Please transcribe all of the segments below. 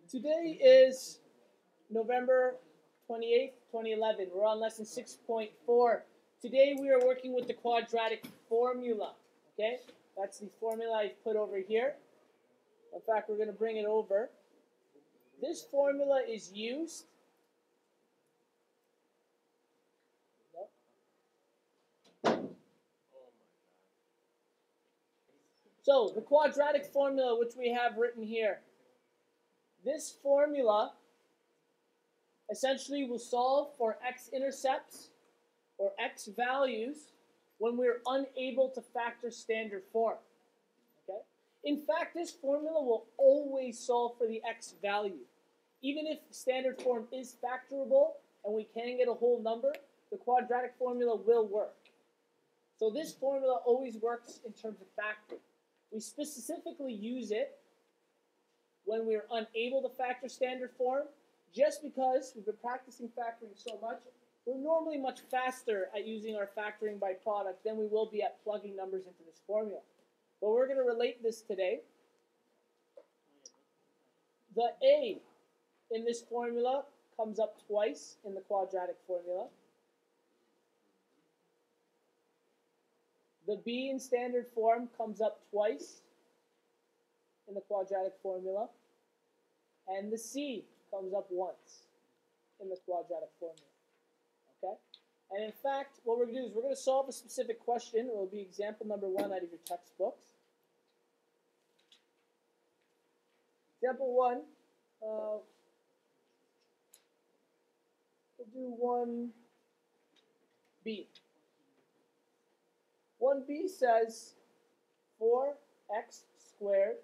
Today is November 28th, 2011. We're on lesson 6.4. Today we are working with the quadratic formula. Okay, that's the formula I've put over here. In fact, we're going to bring it over. This formula is used So, the quadratic formula, which we have written here, this formula essentially will solve for x-intercepts or x values when we're unable to factor standard form. Okay? In fact, this formula will always solve for the x value. Even if standard form is factorable and we can get a whole number, the quadratic formula will work. So this formula always works in terms of factoring. We specifically use it when we're unable to factor standard form, just because we've been practicing factoring so much. We're normally much faster at using our factoring by product than we will be at plugging numbers into this formula. But we're going to relate this today. The a in this formula comes up twice in the quadratic formula. The b in standard form comes up twice in the quadratic formula. And the c comes up once in the quadratic formula. Okay? And in fact, what we're going to do is we're going to solve a specific question. It will be example number 1 out of your textbooks. Example 1, we'll do 1b. 1b says 4x squared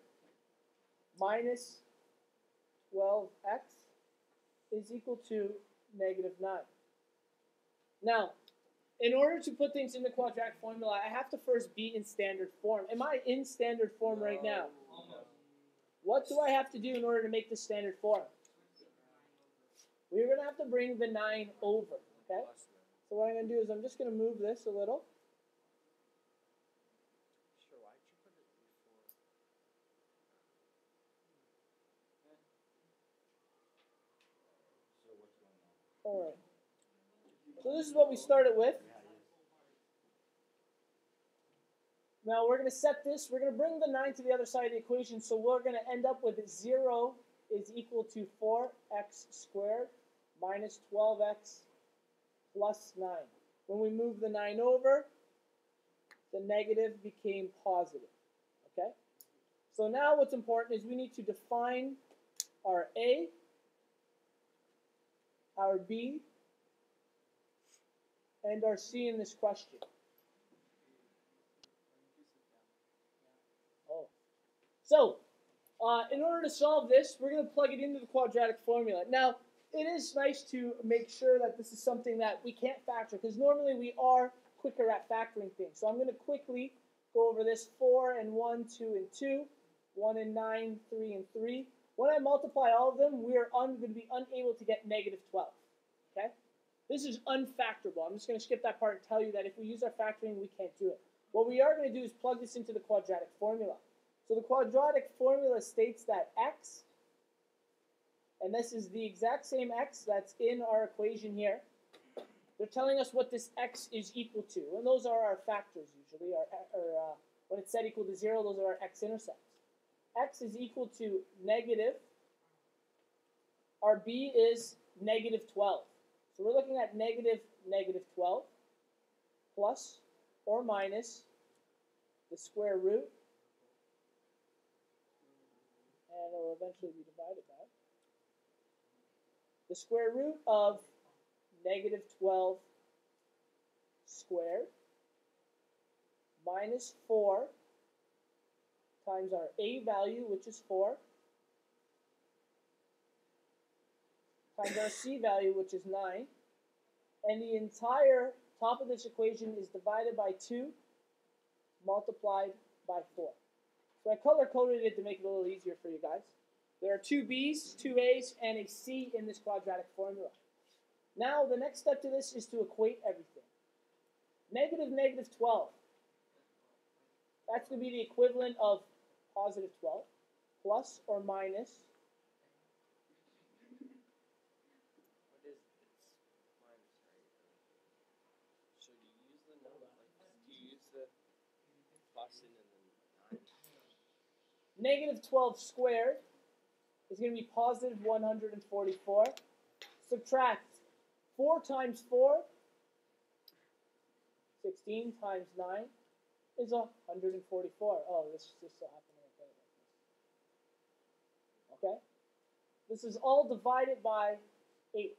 minus 12x is equal to negative 9. Now, in order to put things in the quadratic formula, I have to first be in standard form. Am I in standard form right now? What do I have to do in order to make this standard form? We're going to have to bring the 9 over. Okay? So what I'm going to do is I'm just going to move this a little. All right. So this is what we started with. Now we're going to set this. We're going to bring the 9 to the other side of the equation. So we're going to end up with 0 is equal to 4x squared minus 12x plus 9. When we move the 9 over, the negative became positive. Okay? So now what's important is we need to define our a, our b, and our c in this question. So, in order to solve this, we're going to plug it into the quadratic formula. Now, it is nice to make sure that this is something that we can't factor, because normally we are quicker at factoring things. So I'm going to quickly go over this. 4 and 1, 2 and 2, 1 and 9, 3 and 3. When I multiply all of them, we are going to be unable to get negative 12. Okay? This is unfactorable. I'm just going to skip that part and tell you that if we use our factoring, we can't do it. What we are going to do is plug this into the quadratic formula. So the quadratic formula states that x, and this is the exact same x that's in our equation here, they're telling us what this x is equal to. And those are our factors usually. When it's set equal to 0, those are our x-intercepts. X is equal to negative. Our b is negative 12. So we're looking at negative 12 plus or minus the square root. And it will eventually be divided by the square root of negative 12 squared minus 4 times our a value, which is 4, times our c value, which is 9, and the entire top of this equation is divided by 2 multiplied by 4. So I color-coded it to make it a little easier for you guys. There are 2 b's, 2 a's, and a c in this quadratic formula. Now, the next step to this is to equate everything. Negative 12. That's going to be the equivalent of positive 12 plus or minus. What is it's minus, right? So do you use the number? Like, do you use the plus and then 9? Negative 12 squared is going to be positive 144. Subtract 4 times 4, 16 times 9 is 144. Oh, this so happened right there. Okay? This is all divided by 8.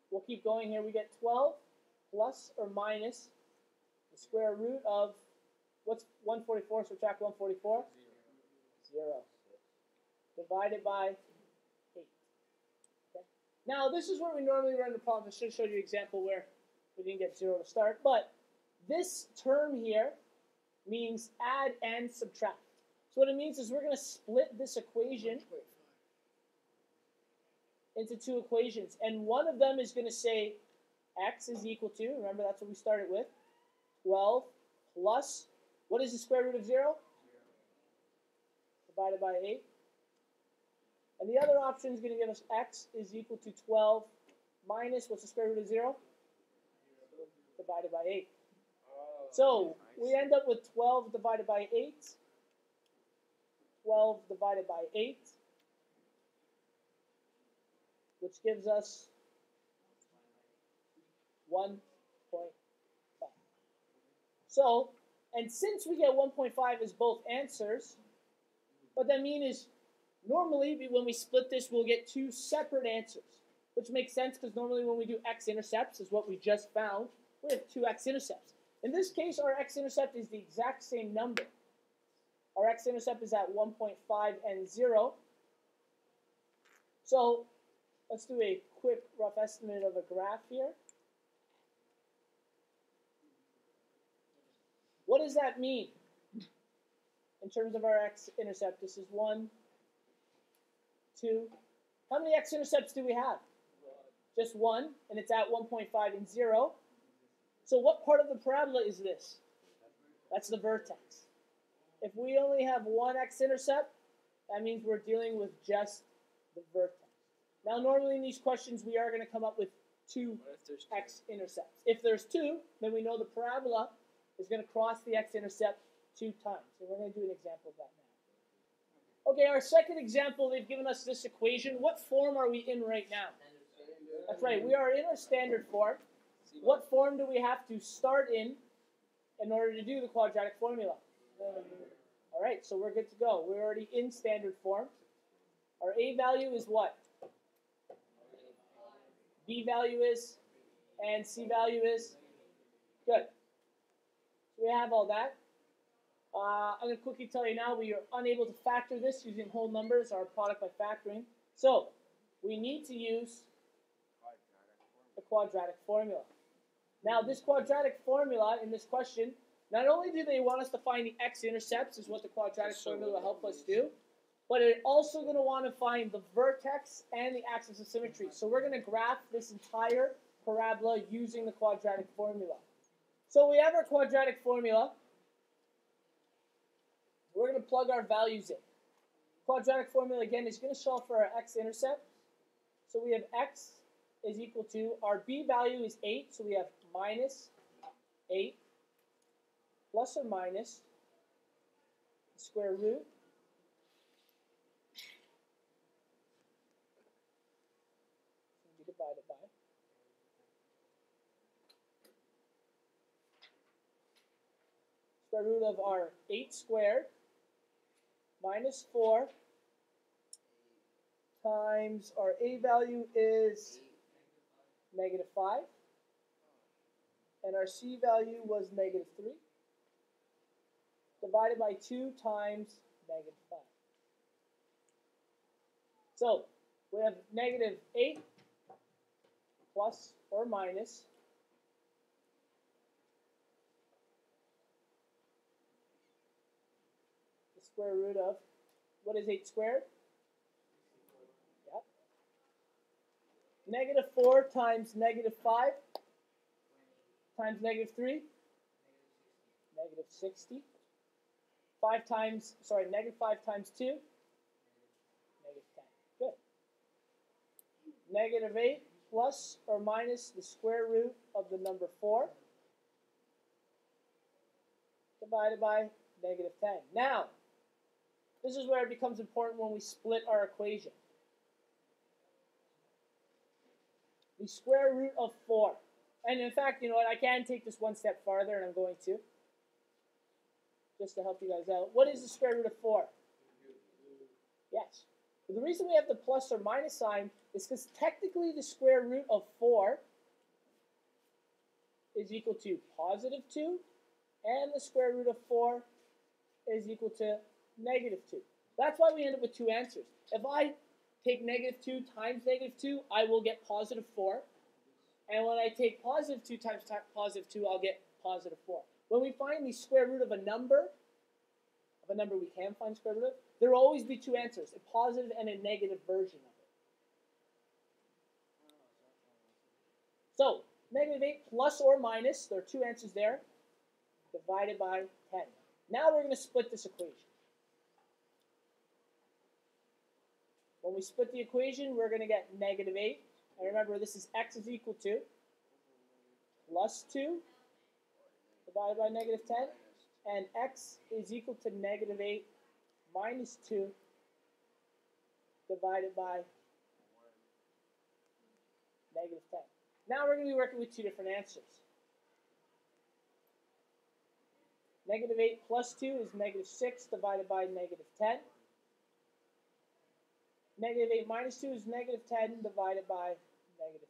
We'll keep going here. We get 12 plus or minus the square root of, what's 144? Subtract 144? 0. Divided by 8. Okay? Now, this is where we normally run the problem. I should have showed you an example where we didn't get 0 to start. But this term here means add and subtract. So what it means is we're going to split this equation into 2 equations. And one of them is going to say x is equal to, remember that's what we started with, 12 plus, what is the square root of 0? Divided by 8. And the other option is going to give us x is equal to 12 minus, what's the square root of 0? Divided by 8. So we end up with 12 divided by 8. 12 divided by 8, which gives us 1.5. So, and since we get 1.5 as both answers, what that means is normally when we split this, we'll get 2 separate answers, which makes sense because normally when we do x-intercepts, is what we just found, we have 2 x-intercepts. In this case, our x-intercept is the exact same number. Our x-intercept is at 1.5 and 0. So let's do a quick rough estimate of a graph here. What does that mean in terms of our x-intercept? This is 1, 2. How many x-intercepts do we have? Just 1, and it's at 1.5 and 0. So what part of the parabola is this? That's the vertex. If we only have 1 x-intercept, that means we're dealing with just the vertex. Now, normally in these questions, we are going to come up with 2 x-intercepts. If there's 2, then we know the parabola is going to cross the x-intercept 2 times. And we're going to do an example of that now. Okay, our second example, they've given us this equation. What form are we in right now? That's right, we are in our standard form. What form do we have to start in order to do the quadratic formula? All right, so we're good to go. We're already in standard form. Our A value is what? B value is, and C value is? Good. So we have all that. I'm going to quickly tell you now, we are unable to factor this using whole numbers, our product by factoring. So we need to use the quadratic formula. Now, this quadratic formula in this question, not only do they want us to find the x-intercepts, is what the quadratic formula will help us do, but it's also going to want to find the vertex and the axis of symmetry. So we're going to graph this entire parabola using the quadratic formula. So we have our quadratic formula. We're going to plug our values in. Quadratic formula, again, is going to solve for our x-intercept. So we have x is equal to, our b value is 8, so we have minus 8 plus or minus the square root divided by square root of our 8 squared minus 4 times our a value is negative 5, and our c value was negative 3, divided by 2 times negative 5. So we have negative 8 plus or minus the square root of, what is 8 squared? Yep. Negative 4 times negative 5 times negative 3, negative 60. negative 5 times 2, negative 10. Good. Negative 8 plus or minus the square root of the number 4 divided by negative 10. Now, this is where it becomes important when we split our equation. The square root of 4. And in fact, you know what, I can take this one step farther, and I'm going to, just to help you guys out. What is the square root of 4? Yes. But the reason we have the plus or minus sign is because technically the square root of 4 is equal to positive 2, and the square root of 4 is equal to negative 2. That's why we end up with two answers. If I take negative 2 times negative 2, I will get positive 4. And when I take positive 2 times positive 2, I'll get positive 4. When we find the square root of a number we can find square root of, there will always be two answers, a positive and a negative version of it. So, negative 8 plus or minus, there are two answers there, divided by 10. Now we're going to split this equation. When we split the equation, we're going to get negative 8. And remember, this is x is equal to plus 2 divided by negative 10. And x is equal to negative 8 minus 2 divided by negative 10. Now we're going to be working with two different answers. Negative 8 plus 2 is negative 6 divided by negative 10. Negative 8 minus 2 is negative 10 divided by negative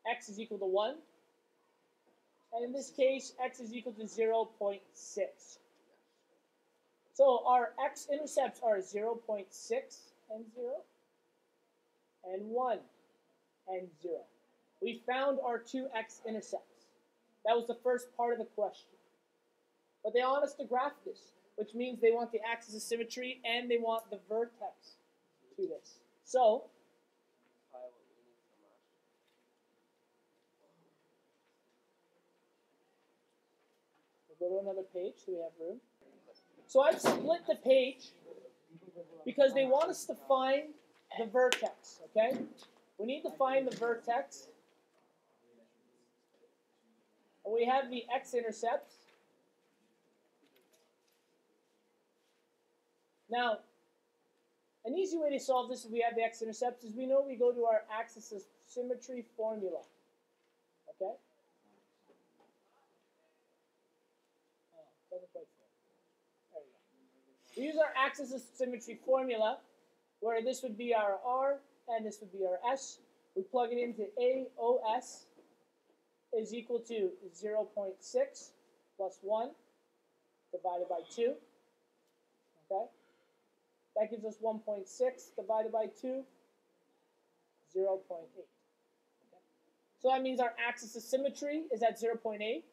10. X is equal to 1. And in this case, x is equal to 0.6. So our x-intercepts are 0.6 and 0, and 1 and 0. We found our two x-intercepts. That was the first part of the question. But they want us to graph this, which means they want the axis of symmetry and they want the vertex to this. So, we'll go to another page so we have room. So I've split the page because they want us to find the vertex, okay? We need to find the vertex. And we have the x-intercepts. Now, an easy way to solve this if we have the x-intercepts is we know we go to our axis of symmetry formula, okay? Doesn't quite fit. There we go. We use our axis of symmetry formula, where this would be our R and this would be our S. We plug it into AOS is equal to 0.6 plus 1 divided by 2. Okay? That gives us 1.6 divided by 2, 0.8. Okay? So that means our axis of symmetry is at 0.8.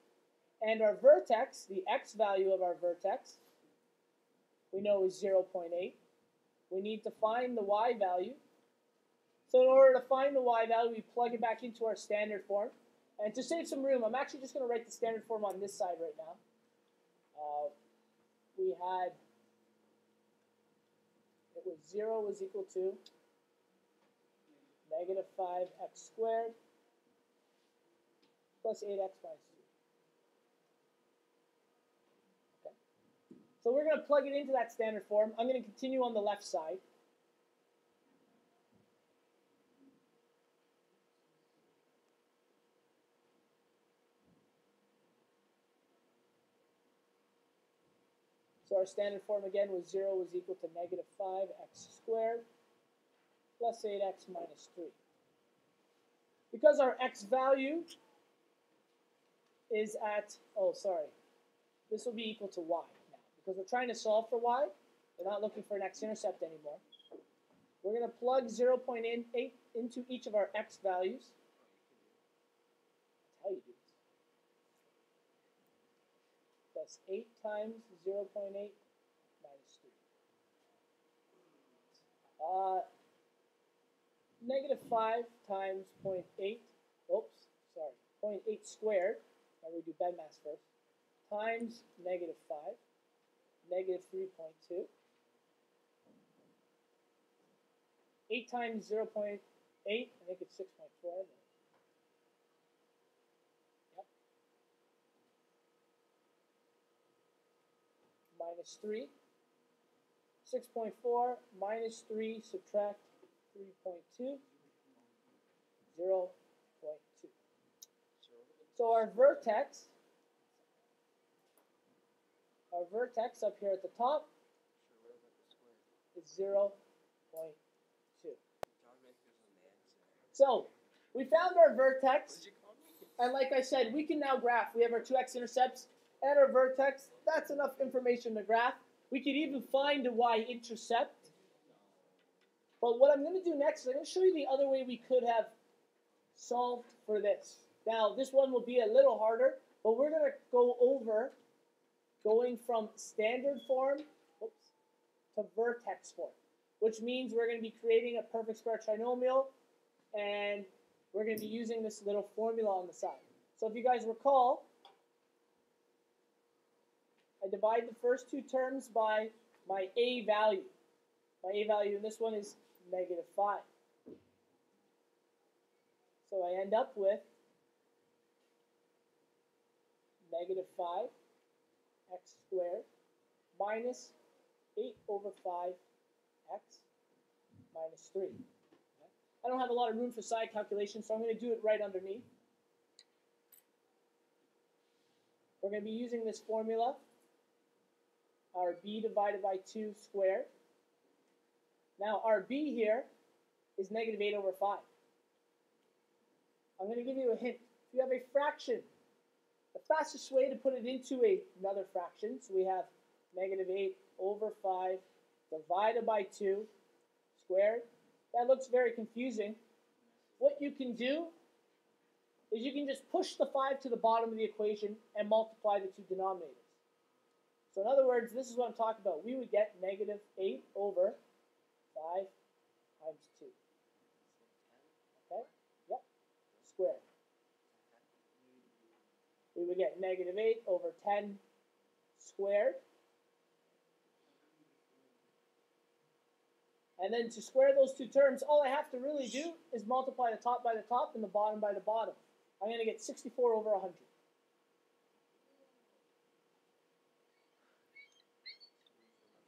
And our vertex, the x value of our vertex, we know is 0.8. We need to find the y value. So in order to find the y value, we plug it back into our standard form. And to save some room, I'm actually just going to write the standard form on this side right now. We had, it was 0 was equal to negative 5x squared plus 8x minus 2. Okay. So we're going to plug it into that standard form. I'm going to continue on the left side. So our standard form again was 0 was equal to negative 5x squared plus 8x minus 3. Because our x value is at, this will be equal to y now. Because we're trying to solve for y, we're not looking for an x-intercept anymore. We're going to plug 0.8 into each of our x values. That's how you do this. Plus 8 times 0.8 minus 3. Negative 5 times 0.8, 0.8 squared, and we do bedmass first, times negative 5. negative 3.2. 8 times 0.8, I think it's 6.4. Yep. Minus 3. 6.4 minus 3, subtract 3.2, 0.2. So our vertex up here at the top is 0.2. So we found our vertex, and like I said, we can now graph. We have our two x-intercepts and our vertex. That's enough information to graph. We could even find a y-intercept. But what I'm going to do next is I'm going to show you the other way we could have solved for this. Now, this one will be a little harder, but we're going to go over going from standard form to vertex form, which means we're going to be creating a perfect square trinomial, and we're going to be using this little formula on the side. So if you guys recall, I divide the first two terms by my a value. My a value in this one is negative 5. So I end up with negative 5 x squared minus 8 over 5 x minus 3. I don't have a lot of room for side calculations, so I'm going to do it right underneath. We're going to be using this formula, our b divided by 2 squared. Now our b here is negative 8 over 5. I'm going to give you a hint. If you have a fraction, the fastest way to put it into another fraction, so we have negative 8 over 5 divided by 2 squared. That looks very confusing. What you can do is you can just push the 5 to the bottom of the equation and multiply the two denominators. So in other words, this is what I'm talking about. We would get negative 8 over 5 times 2. Okay? Yep. Squared. We would get negative 8 over 10 squared. And then to square those two terms, all I have to really do is multiply the top by the top and the bottom by the bottom. I'm going to get 64 over 100.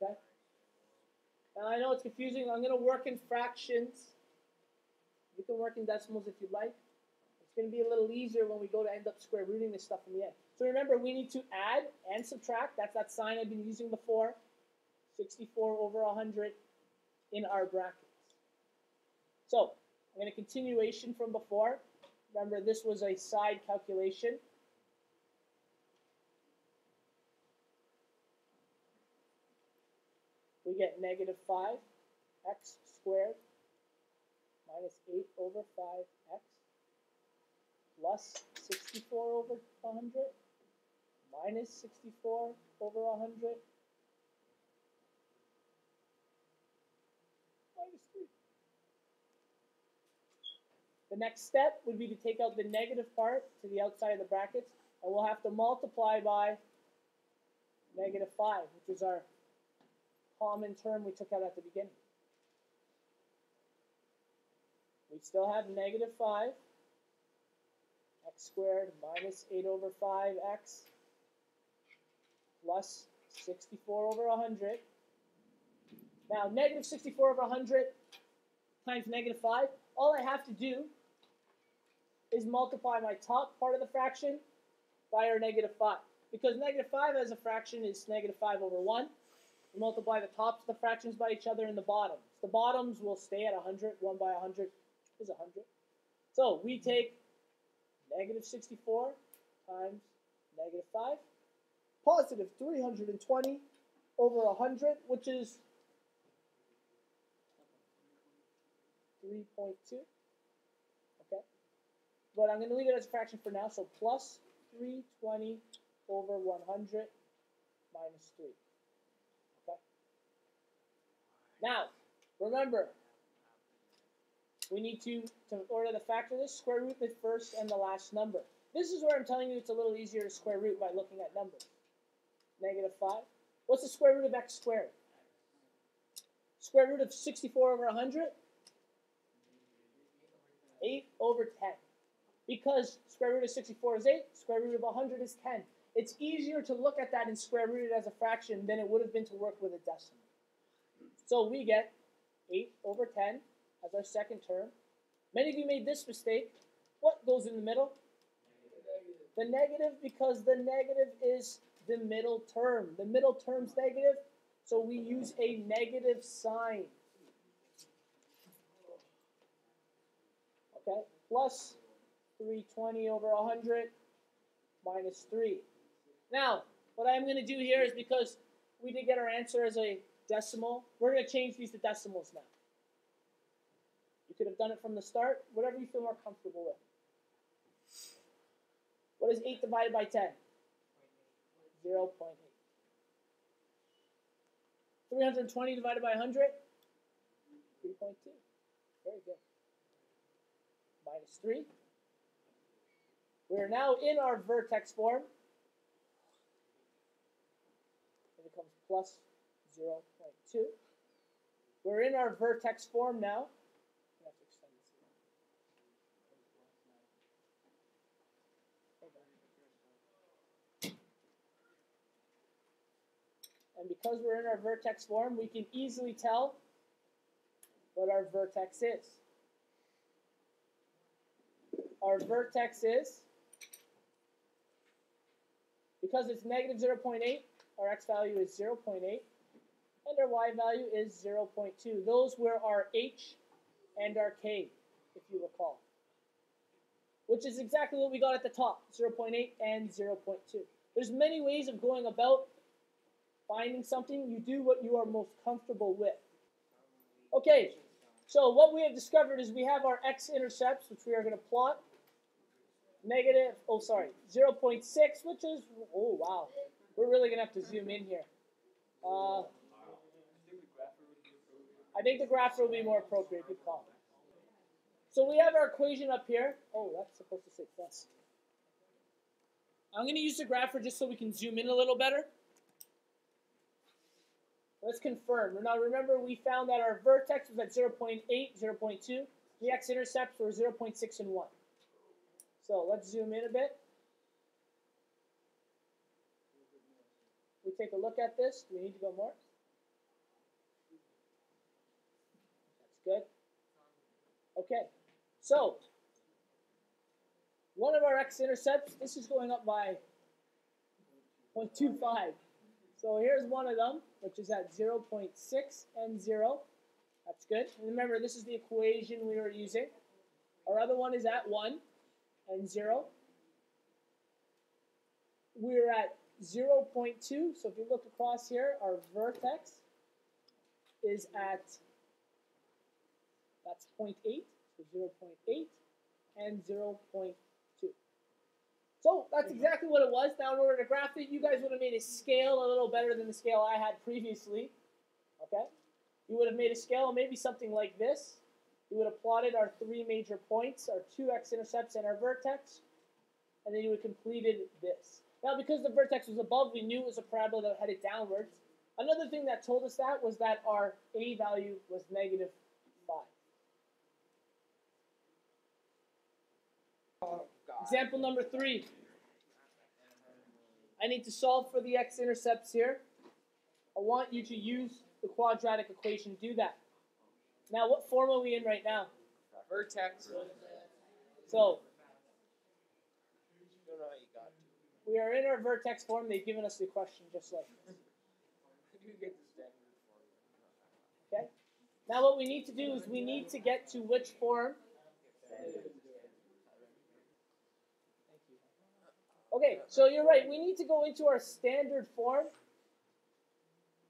Okay? Now I know it's confusing. I'm going to work in fractions. You can work in decimals if you like. It's going to be a little easier when we go to end up square rooting this stuff in the end. So remember, we need to add and subtract. That's that sign I've been using before. 64 over 100 in our brackets. So I'm going to continuation from before. Remember, this was a side calculation. We get negative 5 x squared minus 8 over 5x plus 64 over 100 minus 64 over 100 minus 3. The next step would be to take out the negative part to the outside of the brackets, and we'll have to multiply by negative 5, which is our common term we took out at the beginning. We still have negative 5 x squared minus 8 over 5x plus 64 over 100. Now, negative 64 over 100 times negative 5, all I have to do is multiply my top part of the fraction by our negative 5. Because negative 5 as a fraction is negative 5 over 1. We multiply the tops of the fractions by each other and the bottoms. The bottoms will stay at 100. 1 by 100 is 100. So we take negative 64 times negative 5, positive 320 over 100, which is 3.2. Okay? But I'm going to leave it as a fraction for now, so plus 320 over 100 minus 3. Okay? Now, remember, we need to, in order to factor this, square root the first and the last number. This is where I'm telling you it's a little easier to square root by looking at numbers. Negative 5 What's the square root of x squared? Square root of 64 over 100? 8 over 10. Because square root of 64 is 8, square root of 100 is 10. It's easier to look at that and square root it as a fraction than it would have been to work with a decimal. So we get 8 over 10 as our second term. Many of you made this mistake. What goes in the middle? The negative, because the negative is the middle term. The middle term's negative, so we use a negative sign. Okay, plus 320 over 100 minus 3. Now, what I'm going to do here is, because we did get our answer as a decimal, we're going to change these to decimals now. You could have done it from the start, whatever you feel more comfortable with. What is 8 divided by 10? 0.8. 320 divided by 100? 3.2. Very good. Minus 3. We are now in our vertex form. It becomes plus 0.2. We're in our vertex form now. And because we're in our vertex form, we can easily tell what our vertex is. Our vertex is, because it's negative 0.8, our x value is 0.8, and our y value is 0.2. Those were our h and our k, if you recall, which is exactly what we got at the top, 0.8 and 0.2. There's many ways of going about finding something. You do what you are most comfortable with. Okay, so what we have discovered is we have our x-intercepts, which we are going to plot. Negative, 0.6, which is, oh wow, we're really going to have to zoom in here. I think the graph will be more appropriate. Good call. So we have our equation up here. Oh, that's supposed to say plus. I'm going to use the grapher just so we can zoom in a little better. Let's confirm. Now remember, we found that our vertex was at 0.8, 0.2. The x-intercepts were 0.6 and 1. So let's zoom in a bit. We take a look at this. Do we need to go more? That's good. Okay. So one of our x-intercepts, this is going up by 0.25. So here's one of them, which is at 0.6 and 0. That's good. And remember, this is the equation we were using. Our other one is at 1 and 0. We're at 0.2. So if you look across here, our vertex is at, that's 0.8. So 0.8 and 0.2. So that's exactly what it was. Now, in order to graph it, you guys would have made a scale a little better than the scale I had previously. Okay? You would have made a scale maybe something like this. You would have plotted our 3 major points, our 2 x-intercepts and our vertex, and then you would have completed this. Now, because the vertex was above, we knew it was a parabola that headed downwards. Another thing that told us that was that our a value was negative 5. Example number 3. I need to solve for the x-intercepts here. I want you to use the quadratic equation to do that. Now, what form are we in right now? Vertex. So, Don't know how you got to. we are in our vertex form. They've given us the question just like this. You get the standard form. Okay? Now, what we need to do is we need to get to which form? Okay, so you're right. We need to go into our standard form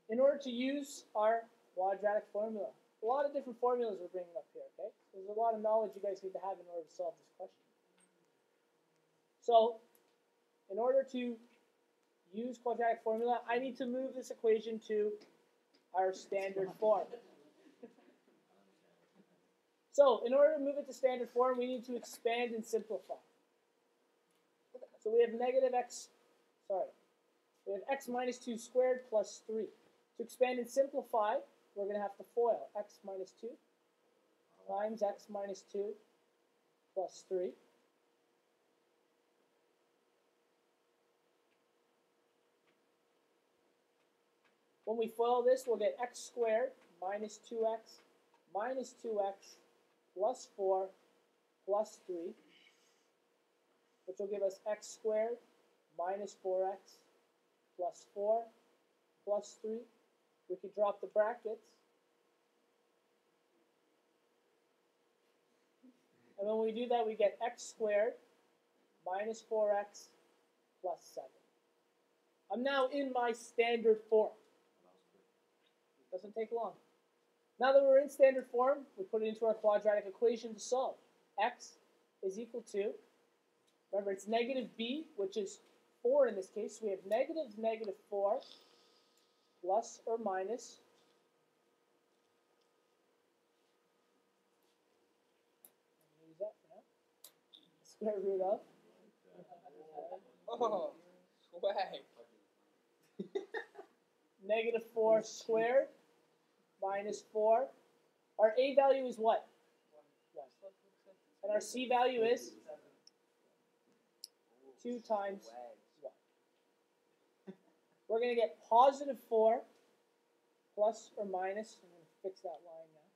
in order to use our quadratic formula. A lot of different formulas we're bringing up here, okay? There's a lot of knowledge you guys need to have in order to solve this question. So, in order to use quadratic formula, I need to move this equation to our standard form. So, in order to move it to standard form, we need to expand and simplify. So we have negative x, We have x minus 2 squared plus 3. To expand and simplify, we're going to have to FOIL x minus 2 times x minus 2 plus 3. When we FOIL this, we'll get x squared minus 2x minus 2x plus 4 plus 3, which will give us x squared minus 4x plus 4 plus 3. We could drop the brackets. And when we do that, we get x squared minus 4x plus 7. I'm now in my standard form. Doesn't take long. Now that we're in standard form, we put it into our quadratic equation to solve. X is equal to, remember it's negative b, which is 4 in this case. So we have negative 4 plus or minus use that for now. Square root of. Oh, swag. Negative 4 squared minus 4. Our a value is what? 1. And our c value is 2 times 1. We're going to get positive 4 plus or minus. I'm going to fix that line now.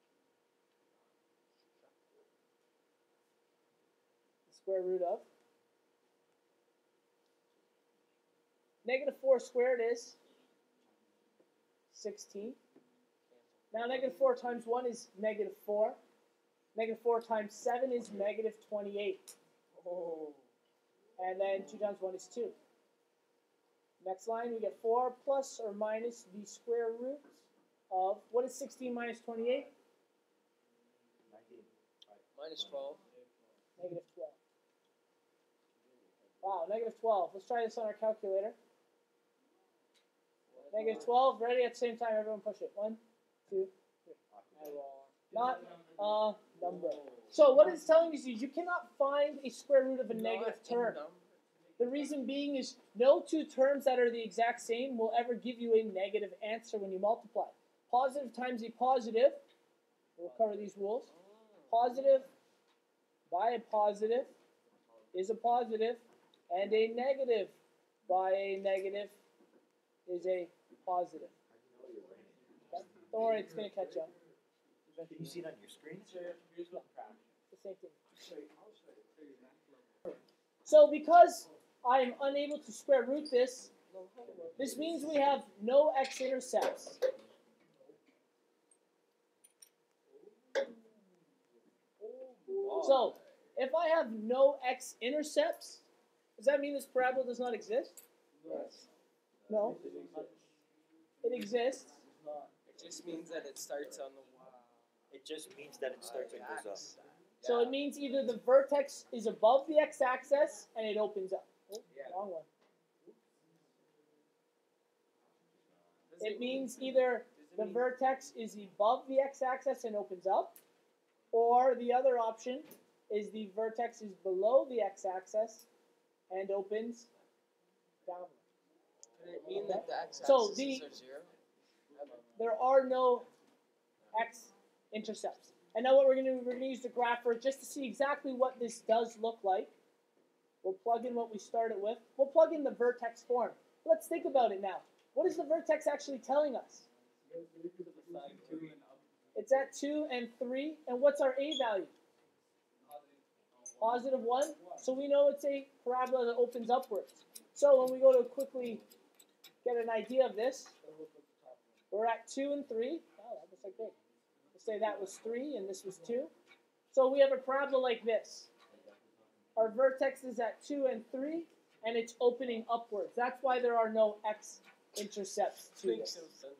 The square root of. Negative 4 squared is 16. Now negative 4 times 1 is negative 4. Negative 4 times 7 is negative 28. Oh. And then 2 times 1 is 2. Next line, we get 4 plus or minus the square root of, what is 16 minus 28? Minus 12. Negative 12. Wow, negative 12. Let's try this on our calculator. Negative 12, ready at the same time, everyone push it. 1, 2, 3. Not a number. So what it's telling us is you cannot find a square root of a negative term. The reason being is no two terms that are the exact same will ever give you a negative answer when you multiply. Positive times a positive, we'll cover these rules. Positive by a positive is a positive, and a negative by a negative is a positive. Okay? Don't worry, it's going to catch up. Can you see it on your screen? The same thing. So because I am unable to square root this, this means we have no x-intercepts. So if I have no x-intercepts, does that mean this parabola does not exist? Yes. No. It exists. It just means that it starts on the y. It just means that it starts and goes up. So it means either the vertex is above the x-axis and it opens up. Oh, wrong one. It means either the vertex is above the x-axis and opens up, or the other option is the vertex is below the x-axis and opens downward. Could it mean that the x-axis So are 0? there are no x-intercepts. And now what we're going to do, we're going to use the grapher just to see exactly what this does look like. We'll plug in what we started with. We'll plug in the vertex form. Let's think about it now. What is the vertex actually telling us? It's at 2 and 3. And what's our a value? Positive 1. So we know it's a parabola that opens upwards. So when we go to quickly get an idea of this, we're at 2 and 3. Oh, that looks like great. Let's say that was 3 and this was 2. So we have a parabola like this. Our vertex is at 2 and 3, and it's opening upwards. That's why there are no x-intercepts to Makes this. no sense.